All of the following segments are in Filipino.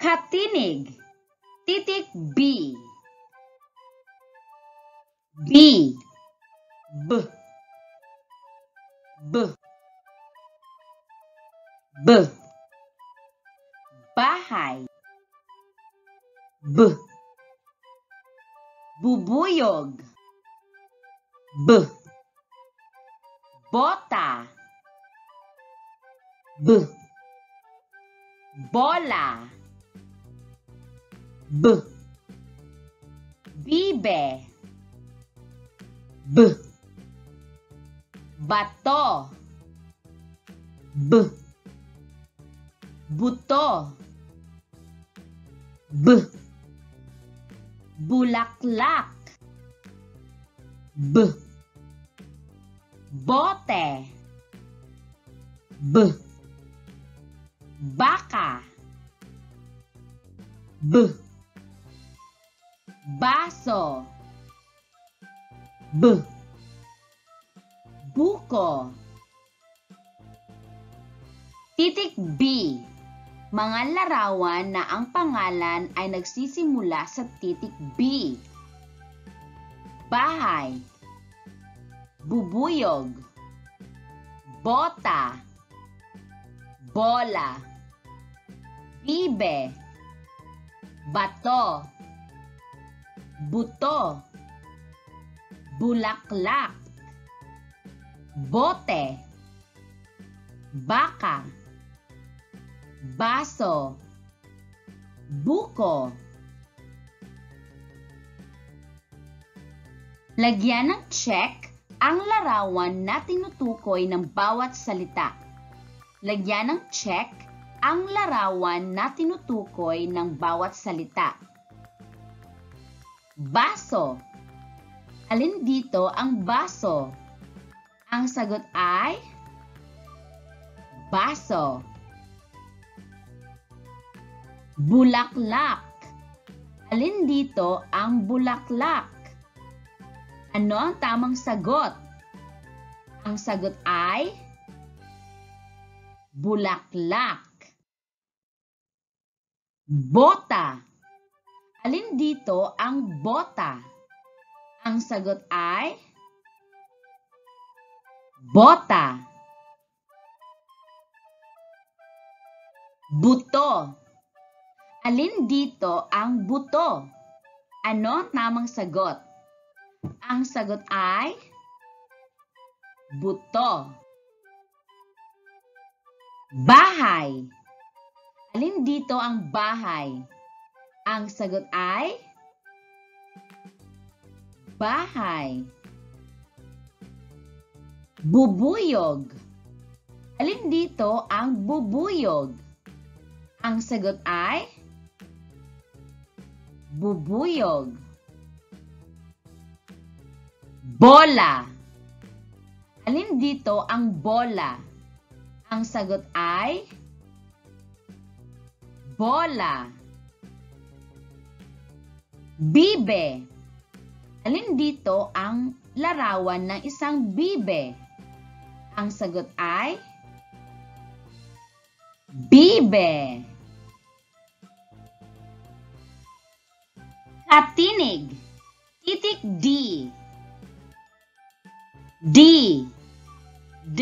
Katinig. Titik B. B. B. B. B. Bahay. B. Bubuyog. B. Bota. B. Bola. B. Bibe. B. Bato. B. Buto. B. Bulaklak. B. Bote. B. Baka. B. Baso. B. Buko. Titik B. Mga larawan na ang pangalan ay nagsisimula sa titik B. Bahay. Bubuyog. Bota. Bola. Bibe. Bato. Buto. Bulaklak. Bote. Baka. Baso. Buko. Lagyan ng check ang larawan na tinutukoy ng bawat salita. Lagyan ng check ang larawan na tinutukoy ng bawat salita. Baso. Alin dito ang baso? Ang sagot ay baso. Bulaklak. Alin dito ang bulaklak? Ano ang tamang sagot? Ang sagot ay bulaklak. Bota. Alin dito ang bota? Ang sagot ay bota. Buto. Alin dito ang buto? Ano ang tamang sagot? Ang sagot ay buto. Bahay. Alin dito ang bahay? Ang sagot ay bahay. Bubuyog. Alin dito ang bubuyog? Ang sagot ay bubuyog. Bola. Alin dito ang bola? Ang sagot ay bola. Bibe. Alin dito ang larawan ng isang bibe? Ang sagot ay bibe. Katinig. Titik D. D. D.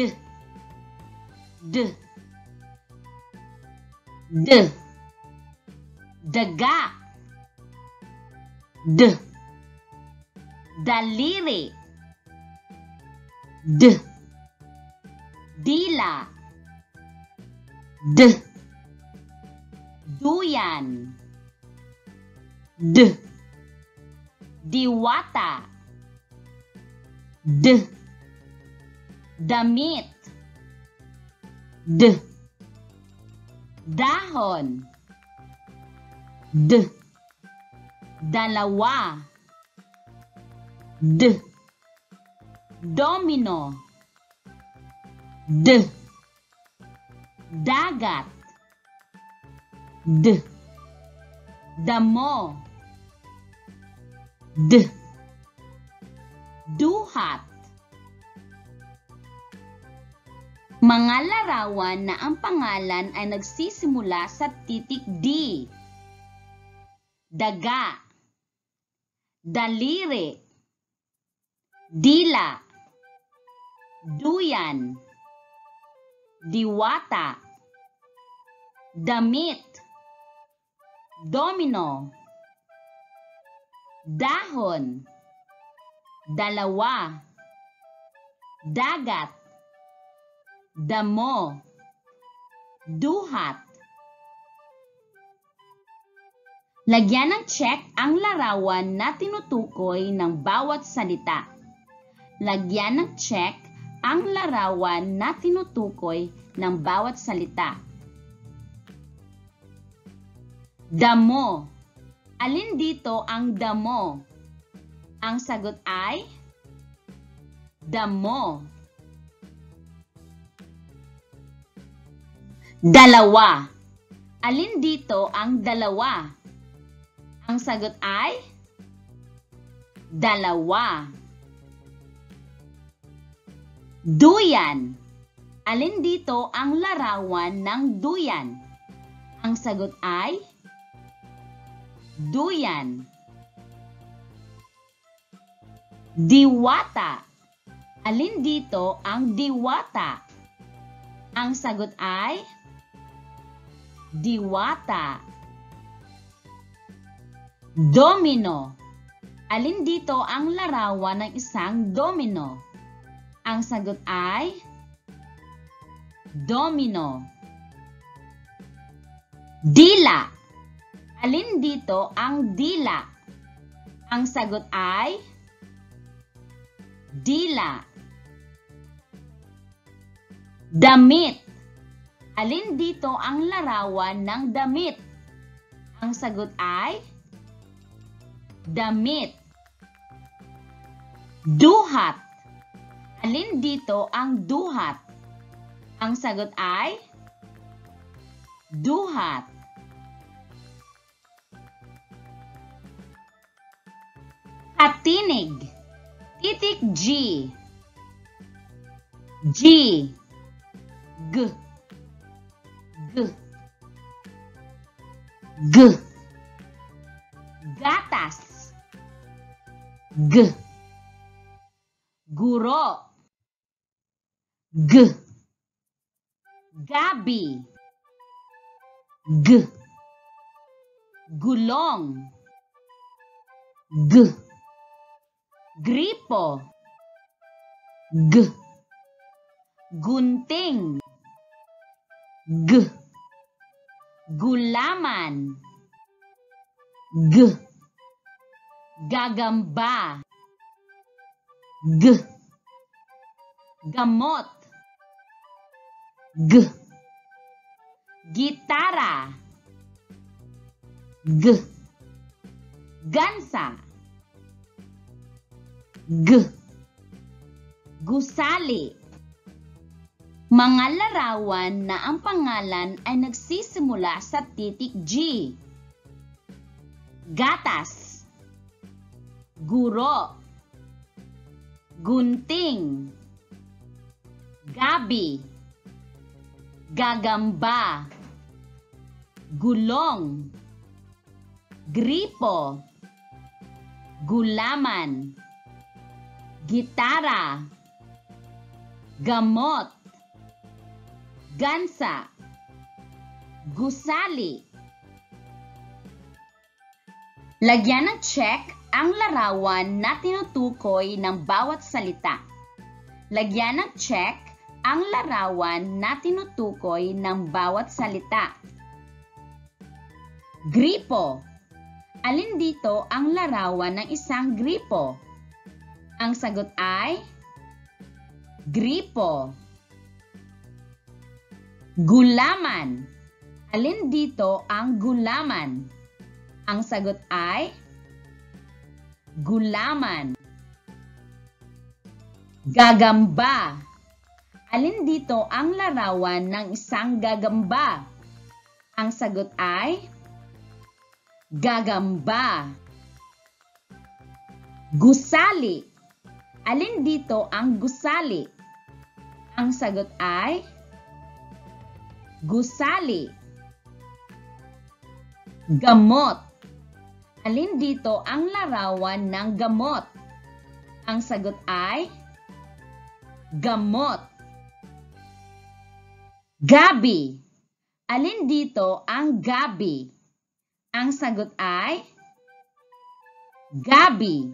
D. D. Daga. D. Daliri. D. Dila. D. Duyan. D. Diwata. D. Damit. D. Dahon. D. Dalawa. D. Domino. D. Dagat. D. Damo. D. Duhat. Mga larawan na ang pangalan ay nagsisimula sa titik D. daga, daliri, dila, duyan, diwata, damit, domino, dahon, dalawa, dagat, damo, duhat. Lagyan ng check ang larawan na tinutukoy ng bawat salita. Lagyan ng check ang larawan na tinutukoy ng bawat salita. Damo. Alin dito ang damo? Ang sagot ay damo. Dalawa. Alin dito ang dalawa? Ang sagot ay dalawa. Duyan. Alin dito ang larawan ng duyan? Ang sagot ay duyan. Diwata. Alin dito ang diwata? Ang sagot ay diwata. Domino. Alin dito ang larawan ng isang domino? Ang sagot ay domino. Dila. Alin dito ang dila? Ang sagot ay dila. Damit. Alin dito ang larawan ng damit? Ang sagot ay damit. Duhat. Alin dito ang duhat? Ang sagot ay duhat. Katinig. Titik G. G. G. G. G. Gatas. G. Guro. G. Gabi. G. Gulong. G. Gripo. G. Gunting. G. Gulaman. G. Gagamba. G. Gamot. G. Gitara. G. Gansa. G. Gusali. Mga larawan na ang pangalan ay nagsisimula sa titik G. Gatas. Guro. Gunting. Gabi. Gagamba. Gulong. Gripo. Gulaman. Gitara. Gamot. Gansa. Gusali. Lagyan ng check ang larawan na tinutukoy ng bawat salita. Lagyan ng check ang larawan na tinutukoy ng bawat salita. Gripo. Alin dito ang larawan ng isang gripo? Ang sagot ay gripo. Gulaman. Alin dito ang gulaman? Ang sagot ay gulaman. Gagamba. Alin dito ang larawan ng isang gagamba? Ang sagot ay gagamba. Gusali. Alin dito ang gusali? Ang sagot ay gusali. Gamot. Alin dito ang larawan ng gamot? Ang sagot ay gamot. Gabi. Alin dito ang gabi? Ang sagot ay gabi.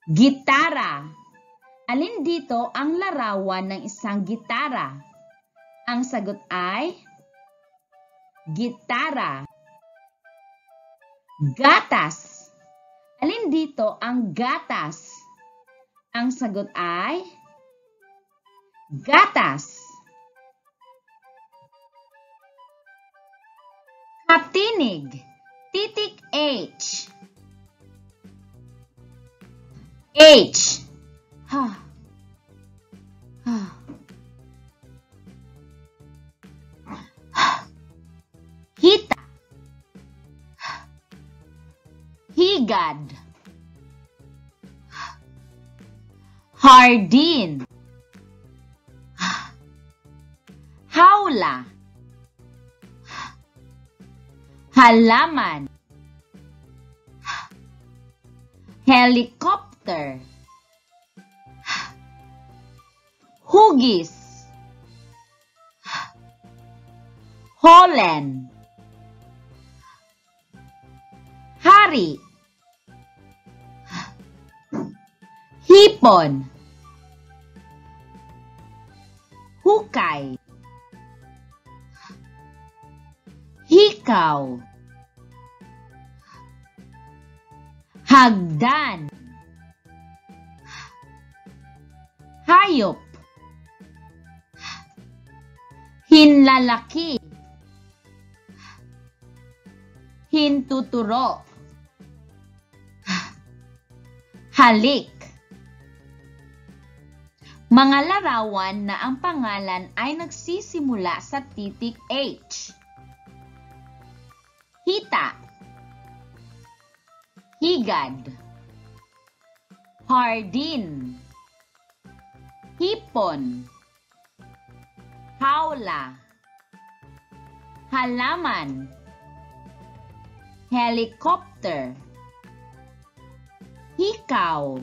Gitara. Alin dito ang larawan ng isang gitara? Ang sagot ay gitara. Gatas. Alin dito ang gatas? Ang sagot ay gatas. Katinig. Titik H. H. Ha. Ha. Hita. Higad. Hardin. Hawla. Halaman. Helicopter. Hugis. Holland. Hari. Hipon. Hukay. Hikaw. Hagdan. Hayop. Hinlalaki. Hintuturo. Halik. Mga larawan na ang pangalan ay nagsisimula sa titik H. Hita. Higad. Hardin. Hipon. Hawla. Halaman. Helicopter. Hikaw.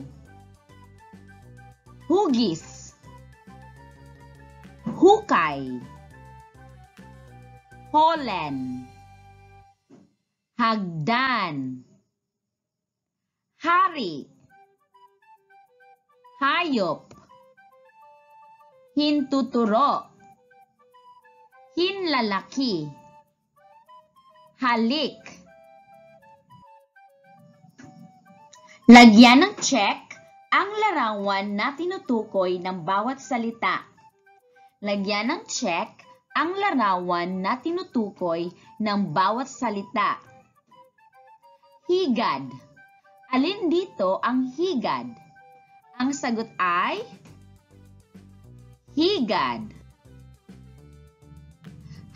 Hugis. Hukay. Holland. Hagdan. Hari. Hayop. Hintuturo. Hinlalaki. Halik. Lagyan ng check ang larawan na tinutukoy ng bawat salita. Lagyan ng check ang larawan na tinutukoy ng bawat salita. Higad. Alin dito ang higad? Ang sagot ay higad.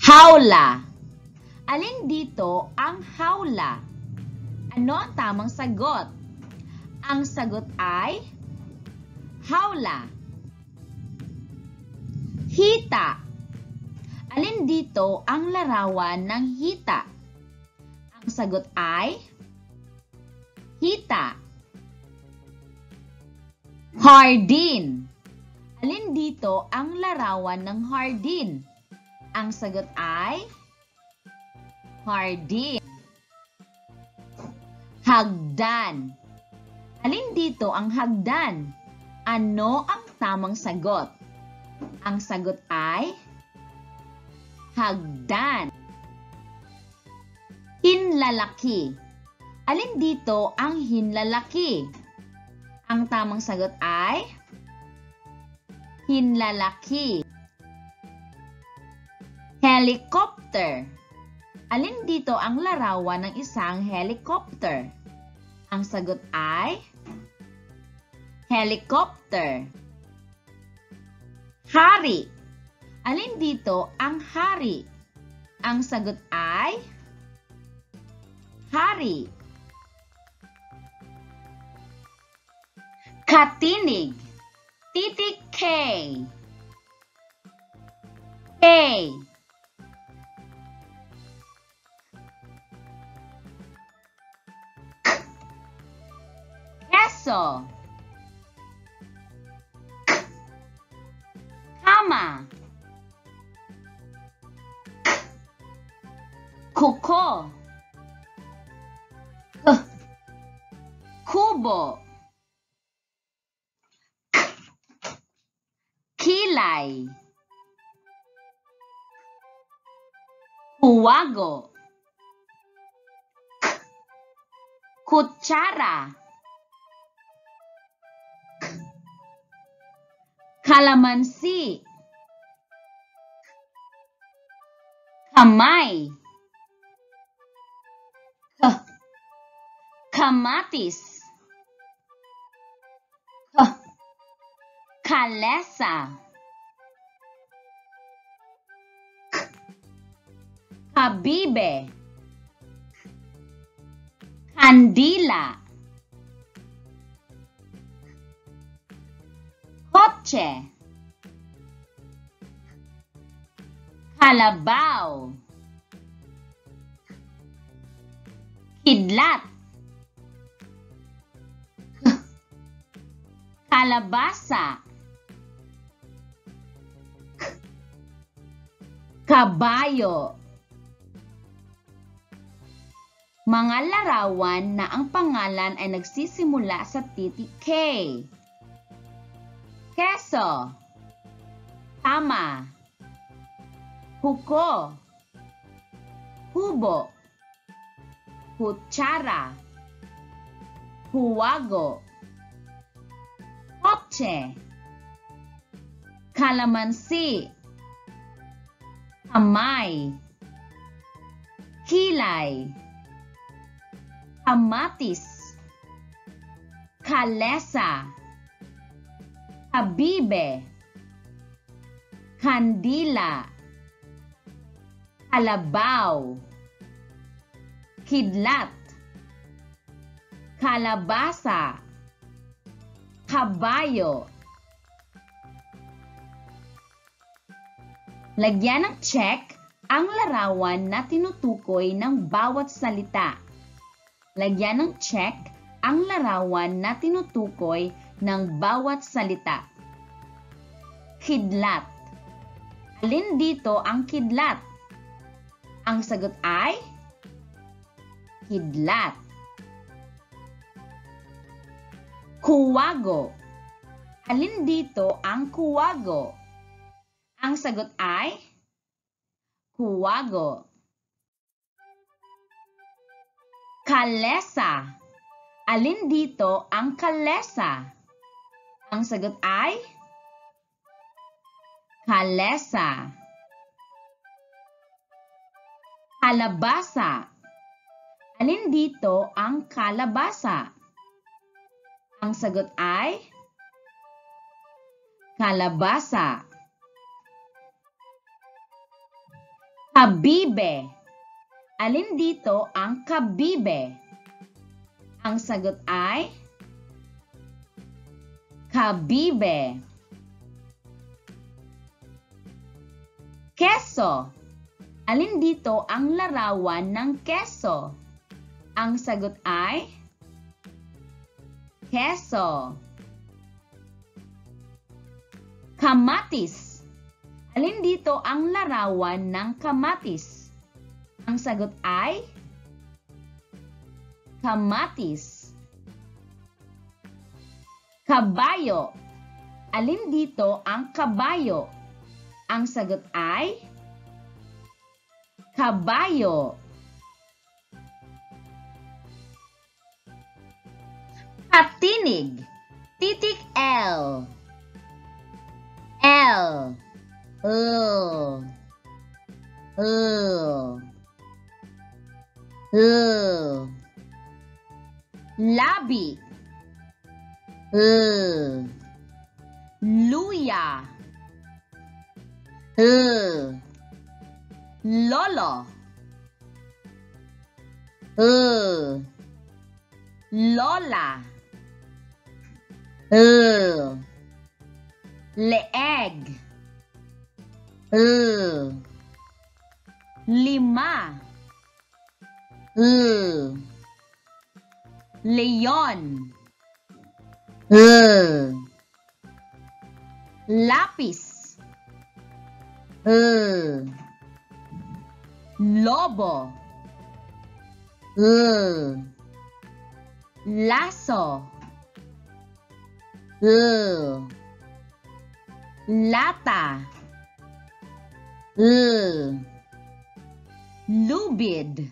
Hawla. Alin dito ang hawla? Ano ang tamang sagot? Ang sagot ay hawla. Hita. Alin dito ang larawan ng hita? Ang sagot ay hita. Hardin. Alin dito ang larawan ng hardin? Ang sagot ay hardin. Hagdan. Alin dito ang hagdan? Ano ang tamang sagot? Ang sagot ay hagdan. Hinlalaki. Alin dito ang hinlalaki? Ang tamang sagot ay hinlalaki. Helicopter. Alin dito ang larawan ng isang helicopter? Ang sagot ay helicopter. Hari. Alin dito ang hari? Ang sagot ay hari. Katinig. Titik K. K. Keso. Kama. Kuko. Kubo. Kilay. Huwago. Kutsara. Kalamansi. Kamay. Kamatis. Kalesa. Habibe. Kandila. Kotse. Kalabaw. Kidlat. Kalabasa. Kabayo. Mga larawan na ang pangalan ay nagsisimula sa titik K. Keso. Kama. Huko. Hubo. Kutsara. Huwago. Kotse. Kalamansi. Kamay. Kilay. Kamatis. Kalesa. Habibe. Kandila. Kalabaw. Kidlat. Kalabasa. Kabayo. Lagyan ng check ang larawan na tinutukoy ng bawat salita. Lagyan ng check ang larawan na tinutukoy ng bawat salita. Kidlat. Alin dito ang kidlat? Ang sagot ay kidlat. Kuwago. Alin dito ang kuwago? Ang sagot ay kuwago. Kalesa. Alin dito ang kalesa? Ang sagot ay kalesa. Kalabasa. Alin dito ang kalabasa? Ang sagot ay kalabasa. Kabibe. Alin dito ang kabibe? Ang sagot ay kabibe. Keso. Alin dito ang larawan ng keso? Ang sagot ay keso. Kamatis. Alin dito ang larawan ng kamatis? Ang sagot ay kamatis. Kabayo. Alin dito ang kabayo? Ang sagot ay kabayo. Patinig. Titik L. L. Labi. Luya. Lolo. Lola. Leeg. Lima. Leon. Lapis. Lobo. Laso. Lata. Lubid.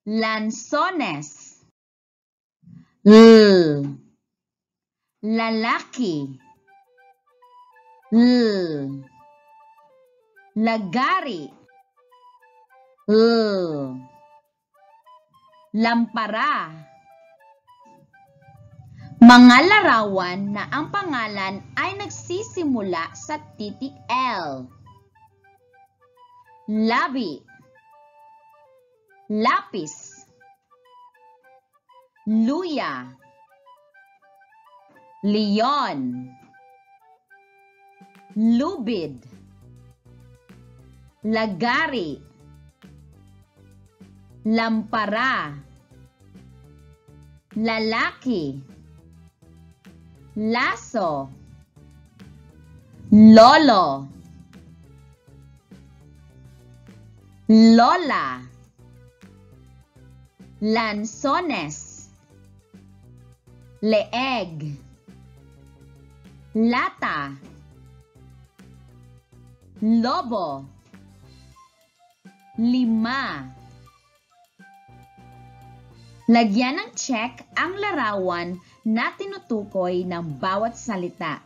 Lansones. Lalaki. Lagari. Lampara. Mga larawan na ang pangalan ay nagsisimula sa titik L. Labi. Lapis. Luya. Leon. Lubid. Lagari. Lampara. Lalaki. Laso. Lolo. Lola. Lansones. Leeg. Lata. Lobo. Lima. Lagyan ng check ang larawan na tinutukoy ng bawat salita.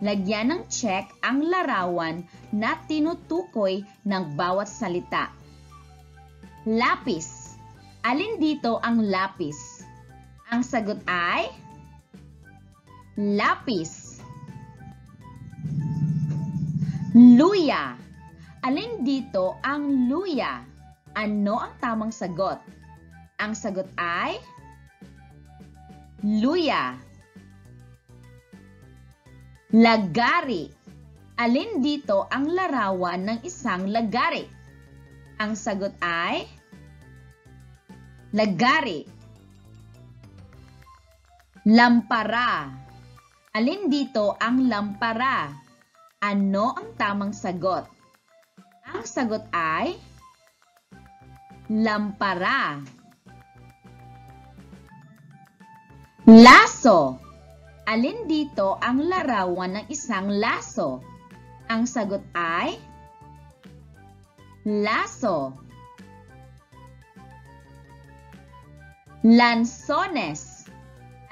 Lagyan ng check ang larawan na tinutukoy ng bawat salita. Lapis. Alin dito ang lapis? Ang sagot ay lapis. Luya. Alin dito ang luya? Ano ang tamang sagot? Ang sagot ay luya. Lagari. Alin dito ang larawan ng isang lagari? Ang sagot ay lagari. Lampara. Alin dito ang lampara? Ano ang tamang sagot? Ang sagot ay lampara. Laso. Alin dito ang larawan ng isang laso? Ang sagot ay laso. Lansones.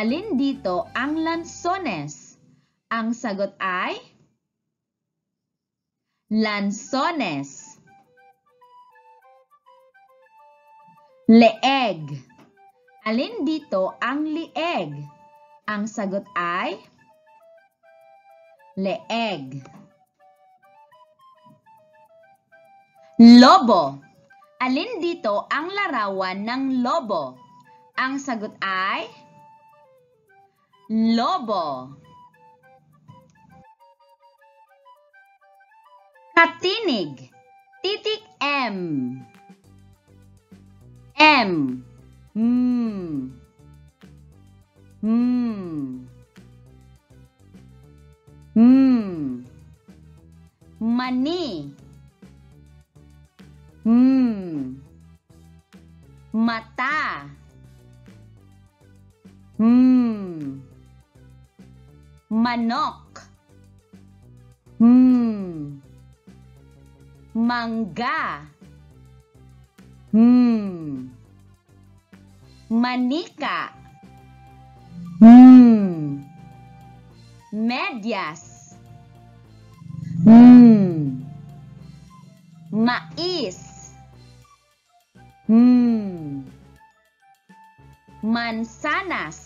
Alin dito ang lansones? Ang sagot ay lansones. Leeg. Alin dito ang lieg? Ang sagot ay leeg. Lobo. Alin dito ang larawan ng lobo? Ang sagot ay lobo. Katinig. Titik M. M. Mani. Mata. Manok. Mangga. Manika. Medyas. Mais. Mansanas.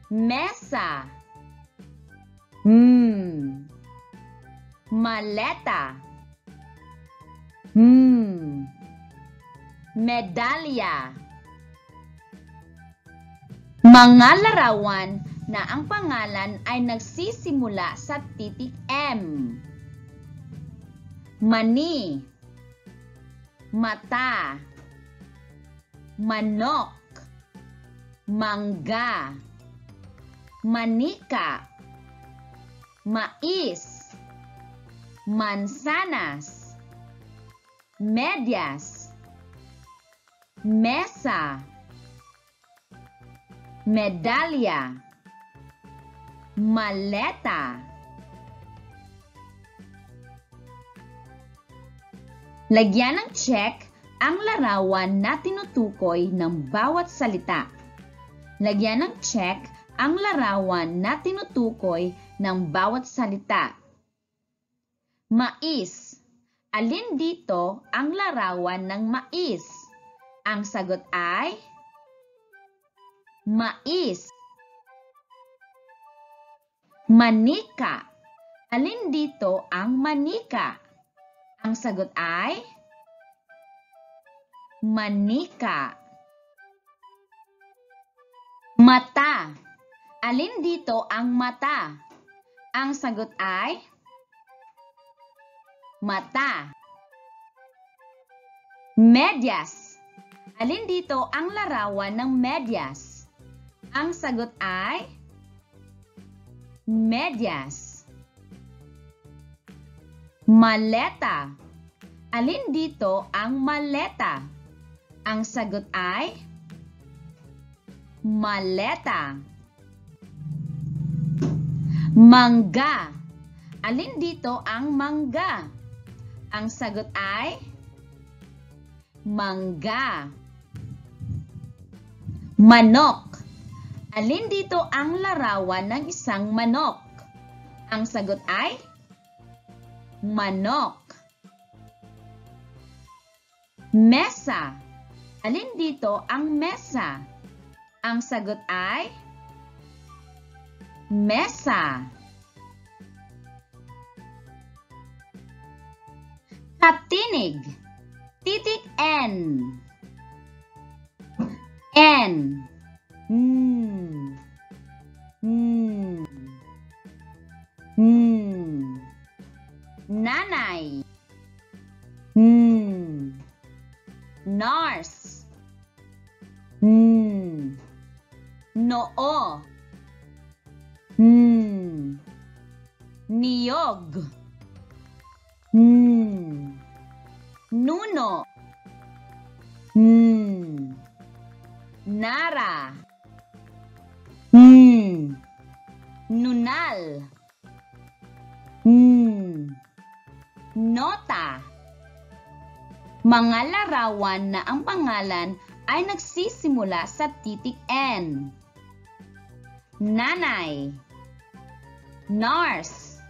Mesa. Maleta. Medalya. Mga larawan na ang pangalan ay nagsisimula sa titik M. Mani. mata, manok, mangga, manika, mais, mansanas, medyas, mesa, medalya, maleta. Lagyan ng check ang larawan na tinutukoy ng bawat salita. Lagyan ng check ang larawan na tinutukoy ng bawat salita. Mais. Alin dito ang larawan ng mais? Ang sagot ay mais. Manika. Alin dito ang manika? Ang sagot ay manika. Mata. Alin dito ang mata? Ang sagot ay mata. Medyas. Alin dito ang larawan ng medyas? Ang sagot ay medyas. Maleta. Alin dito ang maleta? Ang sagot ay maleta. Mangga. Alin dito ang mangga? Ang sagot ay mangga. Manok. Alin dito ang larawan ng isang manok? Ang sagot ay manok. Mesa. Alin dito ang mesa? Ang sagot ay mesa. Katinig. Titik N. N. Nanay. Nurse. Noo. Niyog. Nuno. Nara. Nunal. Nota. Mga larawan na ang pangalan ay nagsisimula sa titik N. Nanay. Nurse.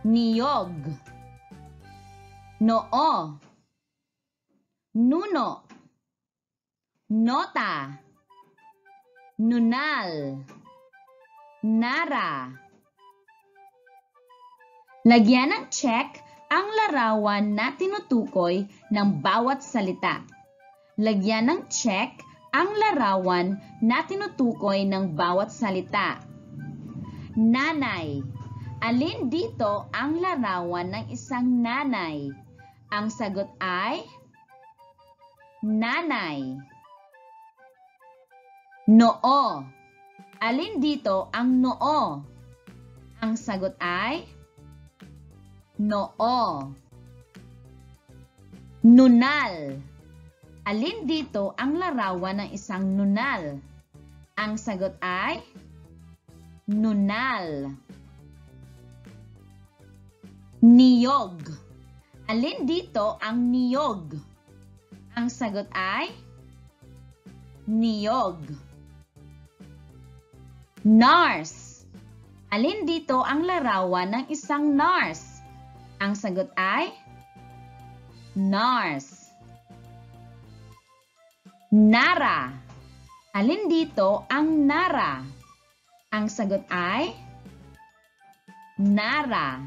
Niyog. Noo. Nuno. Nota. Nunal. Nara. Lagyan ng check ang larawan na tinutukoy ng bawat salita. Lagyan ng check ang larawan na tinutukoy ng bawat salita. Nanay. Alin dito ang larawan ng isang nanay? Ang sagot ay nanay. Noo. Alin dito ang noo? Ang sagot ay noo. Nunal. Alin dito ang larawan ng isang nunal? Ang sagot ay nunal. Niyog. Alin dito ang niyog? Ang sagot ay niyog. Nurse. Alin dito ang larawan ng isang nurse? Ang sagot ay nurse. Nara. Alin dito ang nara? Ang sagot ay nara.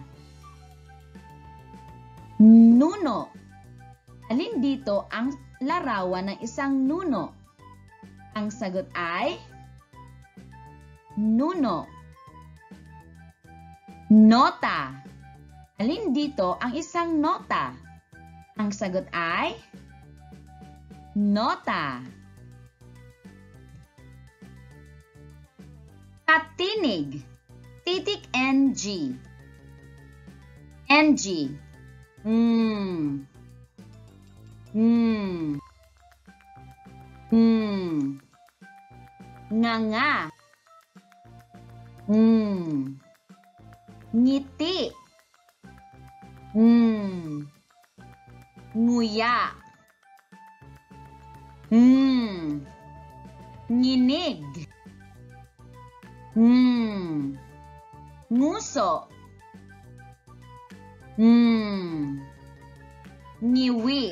Nuno. Alin dito ang larawan ng isang nuno? Ang sagot ay nuno. Nota. Alin dito ang isang nota? Ang sagot ay nota. Patinig. Titik NG. NG. Nganga. Ngiti. Nguya. Nginig. Nguso. Ngiwi.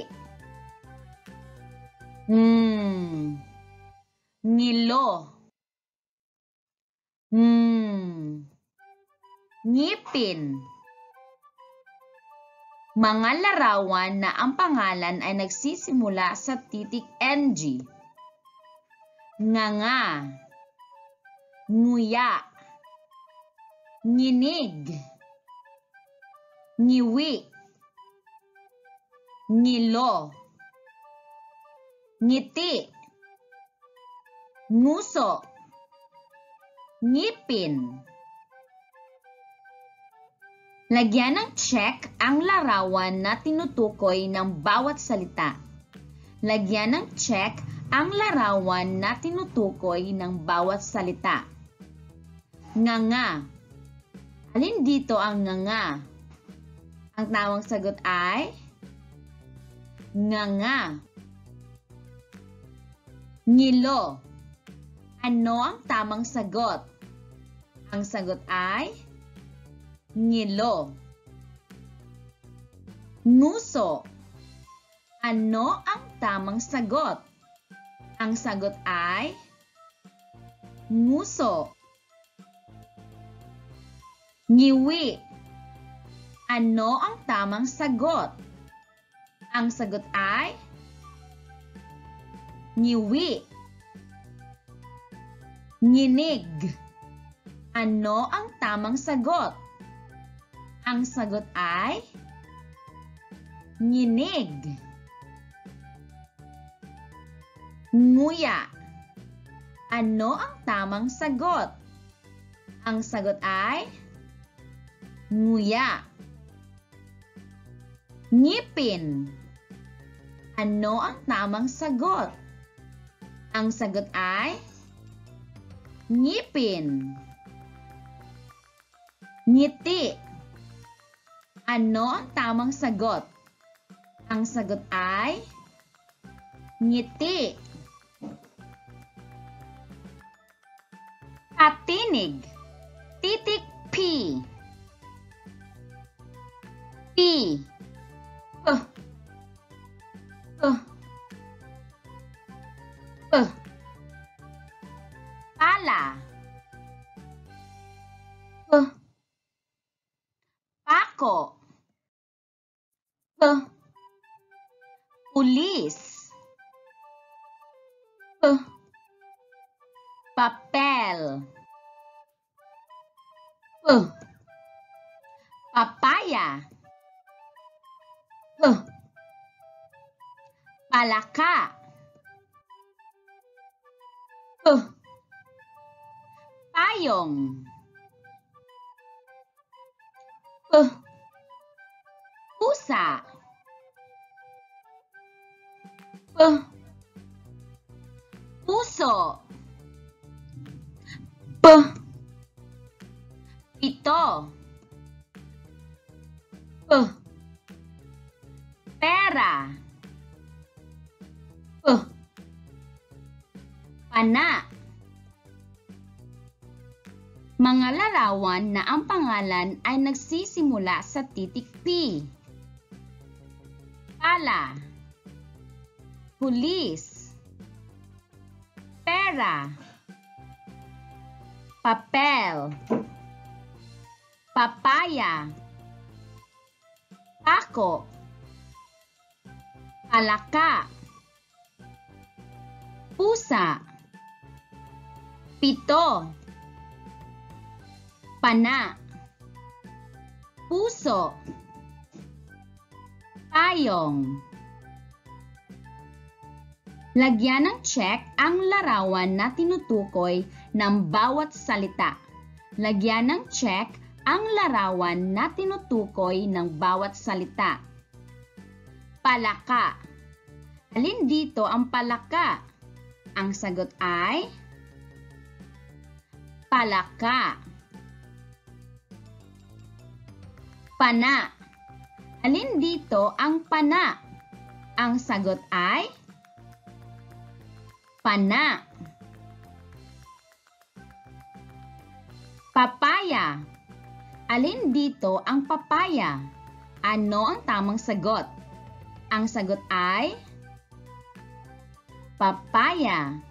Ngilo. Ngipin. Mga larawan na ang pangalan ay nagsisimula sa titik NG. Nganga. Nguya. Nginig. Ngiwi. Ngilo. Ngiti. Nguso. Ngipin. Lagyan ng check ang larawan na tinutukoy ng bawat salita. Lagyan ng check ang larawan na tinutukoy ng bawat salita. Nganga. Alin dito ang nganga? Ang tamang sagot ay nganga. Ngilo. Ano ang tamang sagot? Ang sagot ay ngilo. Nguso. Ano ang tamang sagot? Ang sagot ay nguso. Ngiwi. Ano ang tamang sagot? Ang sagot ay ngiwi. Nginig. Ano ang tamang sagot? Ang sagot ay nginig. Nguya. Ano ang tamang sagot? Ang sagot ay nguya. Ngipin. Ano ang tamang sagot? Ang sagot ay ngipin. Ngiti. Ano ang tamang sagot? Ang sagot ay ngiti. Patinig. Titik P. P. Pala. Pako. Pulis. Papel. Papaya. Palaka. Payong. Pusa. Puso. Pito. Pera. Pana. Mga larawan na ang pangalan ay nagsisimula sa titik P. Pala. Pulis. Pera. Papel. Papaya. Pako. Palaka. Pusa. Pito. Pana. Puso. Payong. Lagyan ng check ang larawan na tinutukoy ng bawat salita. Lagyan ng check ang larawan na tinutukoy ng bawat salita. Palaka. Alin dito ang palaka? Ang sagot ay palaka. Pana. Alin dito ang pana? Ang sagot ay pana. Papaya. Alin dito ang papaya? Ano ang tamang sagot? Ang sagot ay papaya.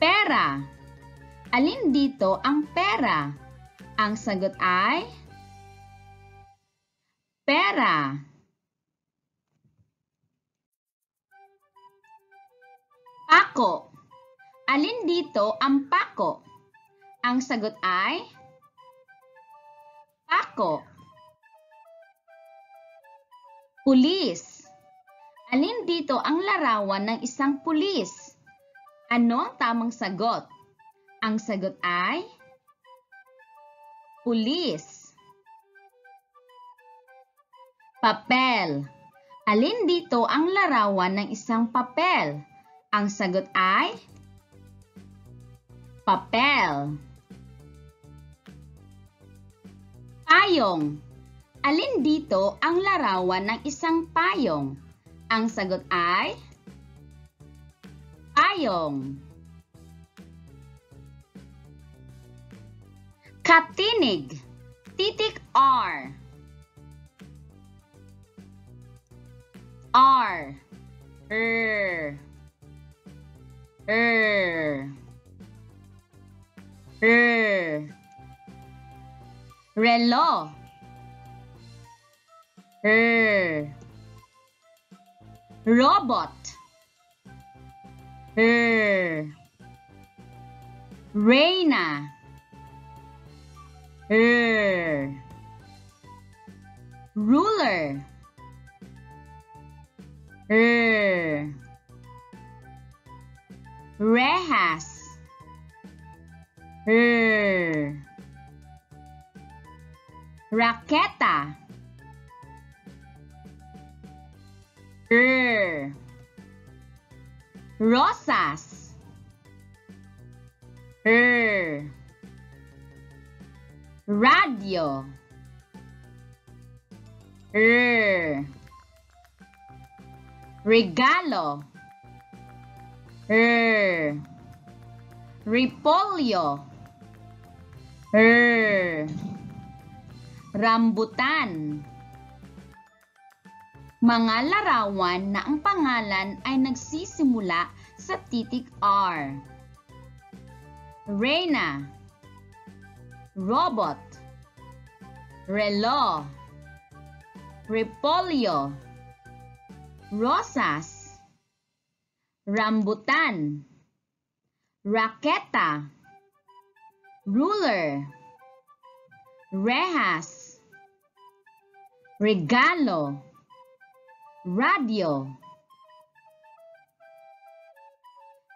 Pera. Alin dito ang pera? Ang sagot ay pera. Pako. Alin dito ang pako? Ang sagot ay pako. Pulis. Alin dito ang larawan ng isang pulis? Ano ang tamang sagot? Ang sagot ay pulis. Papel. Alin dito ang larawan ng isang papel? Ang sagot ay papel. Payong. Alin dito ang larawan ng isang payong? Ang sagot ay payong. Katinig. Titik R. R. Relo. Robot. Reyna. Ruler. Rehas. Raketa. Rosas. Radio. Regalo. Repolyo. Rambutan. Mga larawan na ang pangalan ay nagsisimula sa titik R. Reyna. Robot. Relo. Repolyo. Rosas. Rambutan. Raketa. Ruler. Rehas. Regalo. Radio.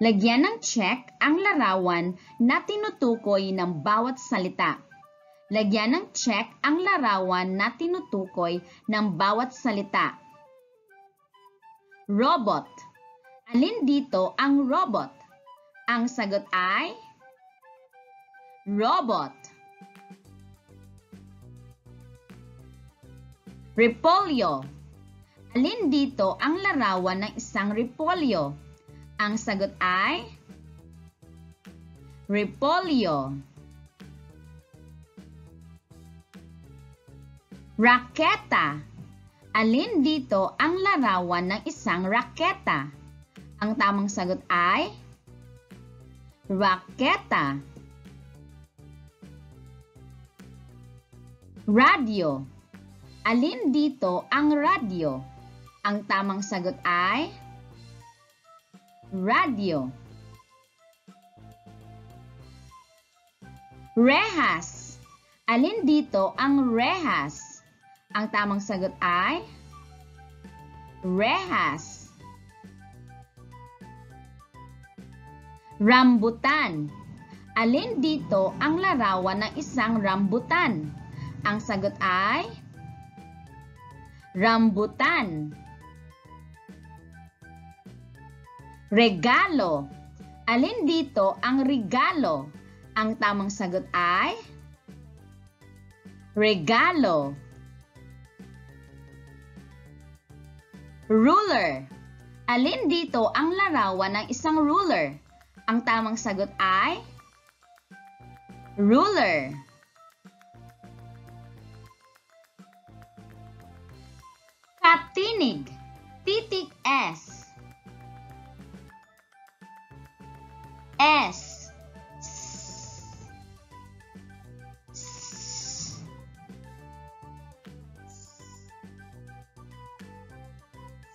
Lagyan ng check ang larawan na tinutukoy ng bawat salita. Lagyan ng check ang larawan na tinutukoy ng bawat salita. Robot. Alin dito ang robot? Ang sagot ay robot. Repolyo. Alin dito ang larawan ng isang repolyo? Ang sagot ay repolyo. Raketa. Alin dito ang larawan ng isang raketa? Ang tamang sagot ay raketa. Radio. Alin dito ang radio? Ang tamang sagot ay radio. Rehas. Alin dito ang rehas? Ang tamang sagot ay rehas. Rambutan. Alin dito ang larawan ng isang rambutan? Ang sagot ay rambutan. Regalo. Alin dito ang regalo? Ang tamang sagot ay regalo. Ruler. Alin dito ang larawan ng isang ruler? Ang tamang sagot ay ruler. Katinig. Titik S. S.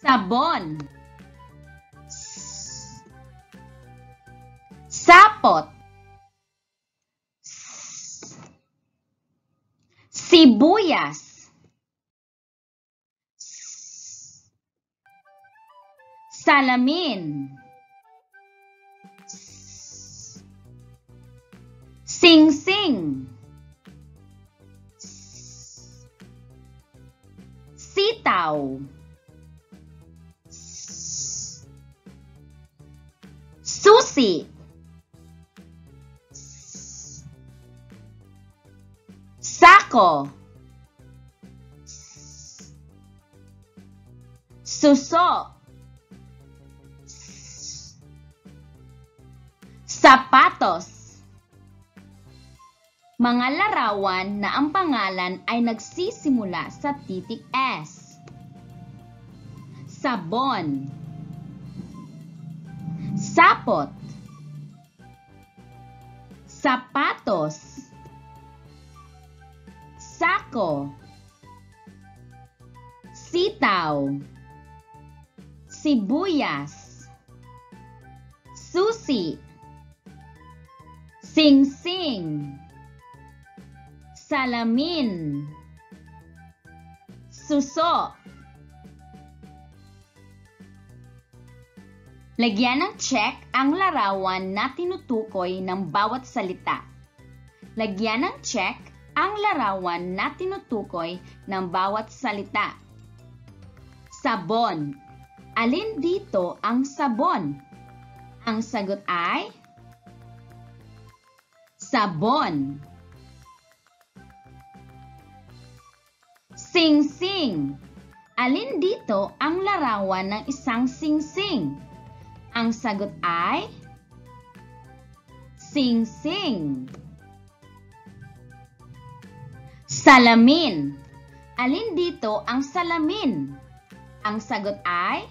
Sabon. Sapot. Sibuyas. Salamin. Singsing. Sitaw. Susi. Sako. Suso. Sapatos. Mga larawan na ang pangalan ay nagsisimula sa titik S. Sabon. Sapot. Sapatos. Sako. Sitaw. Sibuyas. Susi. Singsing. Salamin. Suso. Lagyan ng check ang larawan na tinutukoy ng bawat salita. Lagyan ng check ang larawan na tinutukoy ng bawat salita. Sabon. Alin dito ang sabon? Ang sagot ay sabon. Singsing. Alin dito ang larawan ng isang singsing? Ang sagot ay singsing. Salamin. Alin dito ang salamin? Ang sagot ay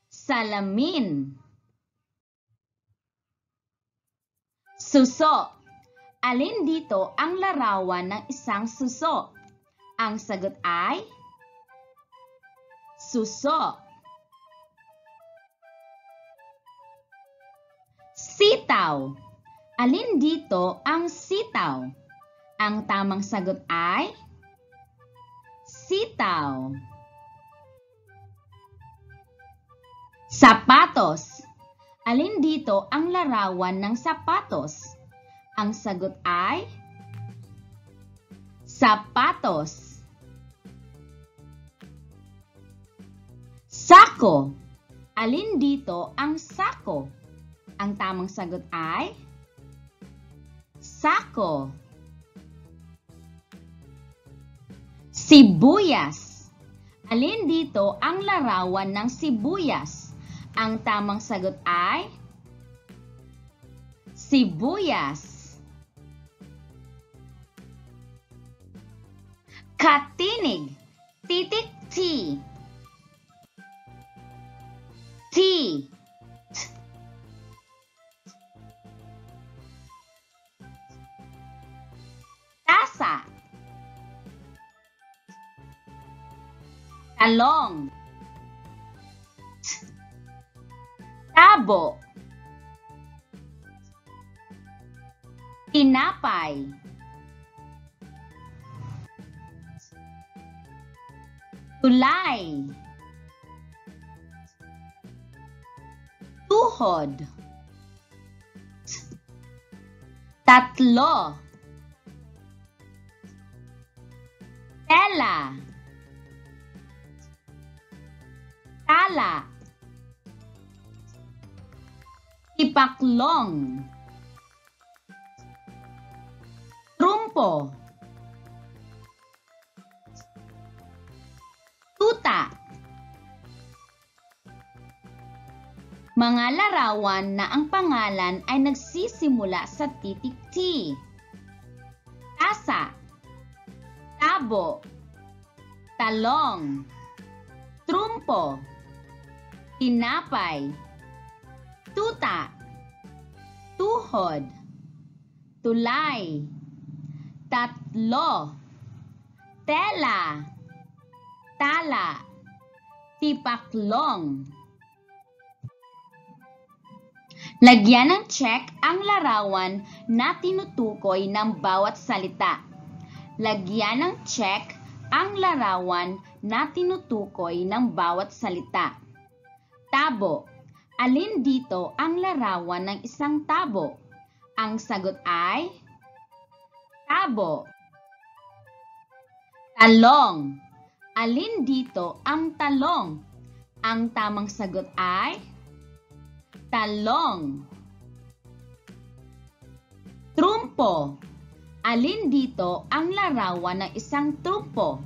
salamin. Suso. Alin dito ang larawan ng isang suso? Ang sagot ay suso. Sitaw. Alin dito ang sitaw? Ang tamang sagot ay sitaw. Sapatos. Alin dito ang larawan ng sapatos? Ang sagot ay sapatos. Sako. Alin dito ang sako? Ang tamang sagot ay sako. Sibuyas. Alin dito ang larawan ng sibuyas? Ang tamang sagot ay sibuyas. Katinig. Titik T. T. Tasa. Talong. Tabo. Tinapay. tulay, tuhod, tatlo, tela, tala, tipaklong, trumpo, tuta. Mga larawan na ang pangalan ay nagsisimula sa titik T. Tasa, tabo, talong, trumpo, tinapay, tuta, tuhod, tulay, tatlo, tela, tala, tipaklong. Lagyan ng check ang larawan na tinutukoy ng bawat salita. Lagyan ng check ang larawan na tinutukoy ng bawat salita. Tabo. Alin dito ang larawan ng isang tabo? Ang sagot ay tabo. Talong. Alin dito ang talong? Ang tamang sagot ay talong. Trumpo. Alin dito ang larawan ng isang trumpo?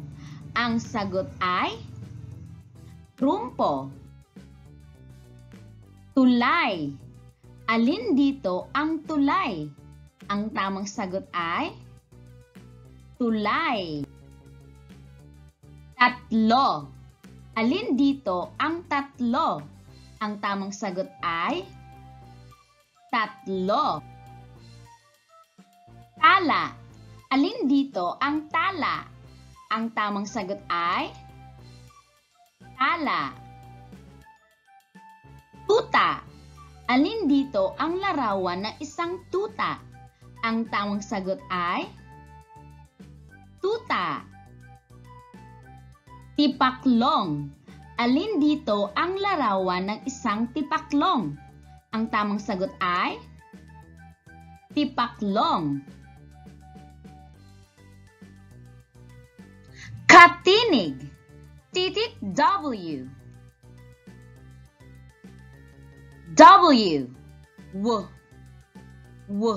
Ang sagot ay trumpo. Tulay. Alin dito ang tulay? Ang tamang sagot ay tulay. Tatlo. Alin dito ang tatlo? Ang tamang sagot ay tatlo. Tala. Alin dito ang tala? Ang tamang sagot ay tala. Tuta. Alin dito ang larawan ng isang tuta? Ang tamang sagot ay tuta. Tipaklong. Alin dito ang larawan ng isang tipaklong? Ang tamang sagot ay tipaklong. Katinig. Titik W. W. W. W.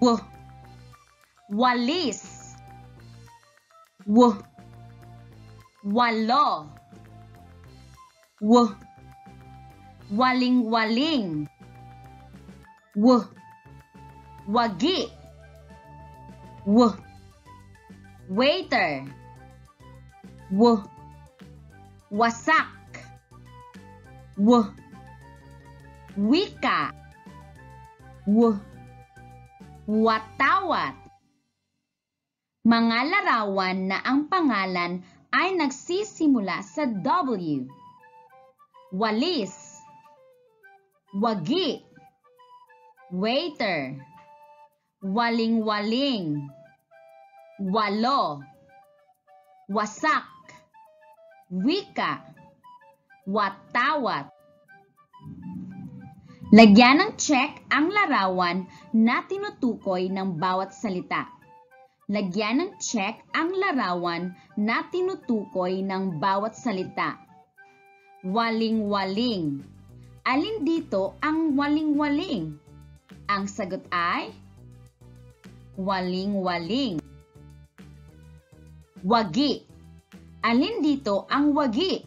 W. Walis. W. Walo. W. Waling-waling. W. Wagi. W. Waiter. W. Wasak. W. Wika. W. Watawat. Mga larawan na ang pangalan ay nagsisimula sa W. Walis, wagi, waiter, waling-waling, walo, wasak, wika, watawat. Lagyan ng check ang larawan na tinutukoy ng bawat salita. Lagyan ng check ang larawan na tinutukoy ng bawat salita. Waling-waling. Alin dito ang waling-waling? Ang sagot ay waling-waling. Wagi. Alin dito ang wagi?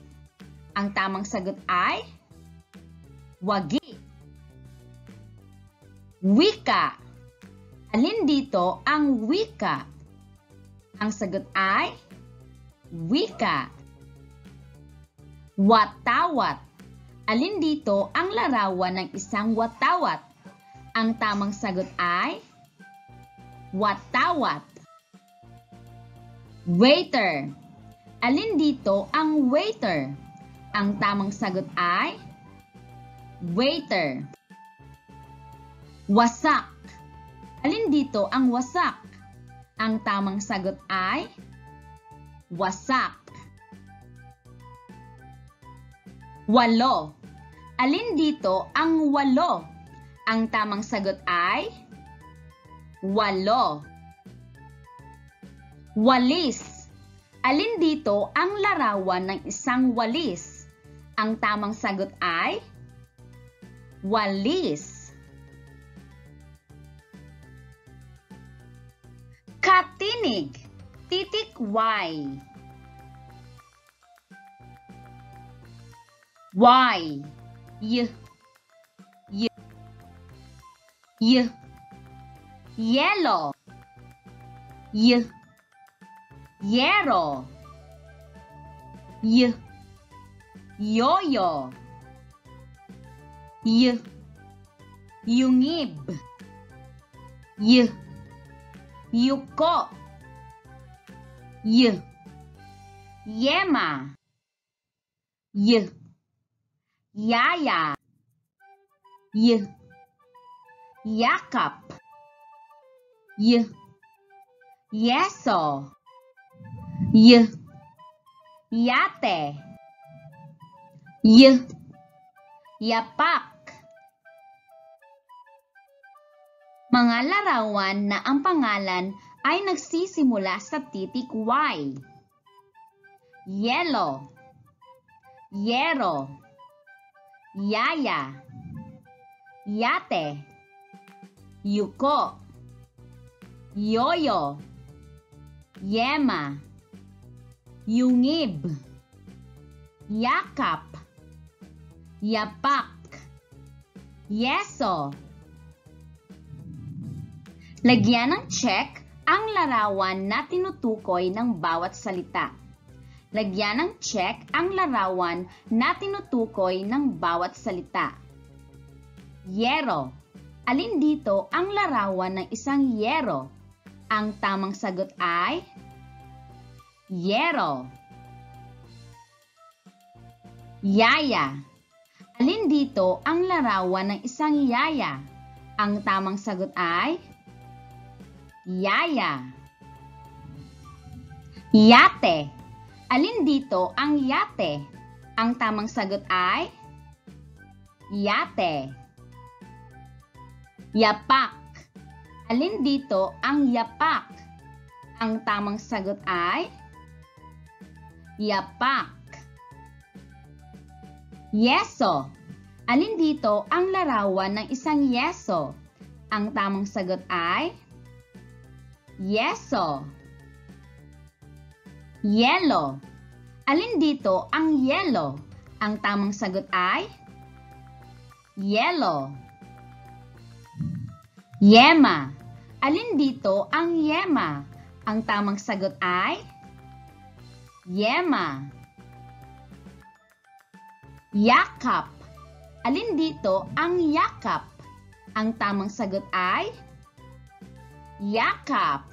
Ang tamang sagot ay wagi. Wika. Alin dito ang wika? Ang sagot ay wika. Watawat. Alin dito ang larawan ng isang watawat? Ang tamang sagot ay watawat. Waiter. Alin dito ang waiter? Ang tamang sagot ay waiter. Wasak. Alin dito ang wasak? Ang tamang sagot ay wasak. 8. Alin dito ang 8? Ang tamang sagot ay 8. Walis. Alin dito ang larawan ng isang walis? Ang tamang sagot ay walis. Katinig. Titik Y. Y. Y. Y. Y. Yellow. Y. Yero. Y. Yoyo. Y. Yungib. Y. Yuko. Y. Yema. Y. Yaya. Y. Yakap. Y. Yeso. Y. Yate. Y. Yapak. Mga larawan na ang pangalan ay nagsisimula sa titik Y. Yellow. Yero. Yaya. Yate. Yuko. Yoyo. Yema. Yungib. Yakap. Yapak. Yeso. Lagyan ng check ang larawan na tinutukoy ng bawat salita. Lagyan ng check ang larawan na tinutukoy ng bawat salita. Yero. Alin dito ang larawan ng isang yero? Ang tamang sagot ay yero. Yaya. Alin dito ang larawan ng isang yaya? Ang tamang sagot ay yaya. Yate. Alin dito ang yate? Ang tamang sagot ay yate. Yapak. Alin dito ang yapak? Ang tamang sagot ay yapak. Yeso. Alin dito ang larawan ng isang yeso? Ang tamang sagot ay yeso. Yellow. Alin dito ang yellow? Ang tamang sagot ay yellow. Yema. Alin dito ang yema? Ang tamang sagot ay yema. Yakap. Alin dito ang yakap? Ang tamang sagot ay yakap.